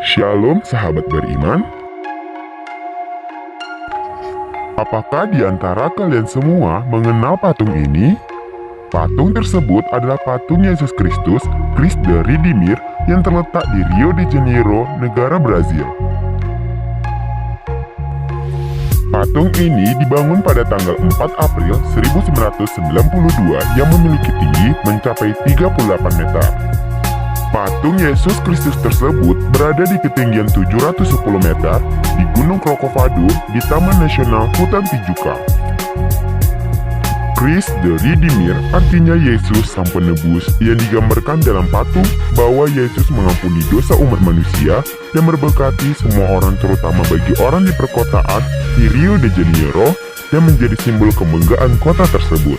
Shalom sahabat beriman. Apakah di antara kalian semua mengenal patung ini? Patung tersebut adalah patung Yesus Kristus, Christ the Redeemer, yang terletak di Rio de Janeiro, negara Brazil. Patung ini dibangun pada tanggal 4 April 1992 yang memiliki tinggi mencapai 38 meter. Patung Yesus Kristus tersebut berada di ketinggian 710 meter di Gunung Crocovado di Taman Nasional Hutan Tijuca. Christ the Redeemer artinya Yesus Sang Penebus yang digambarkan dalam patung bahwa Yesus mengampuni dosa umat manusia yang memberkati semua orang, terutama bagi orang di perkotaan di Rio de Janeiro, dan menjadi simbol kebanggaan kota tersebut.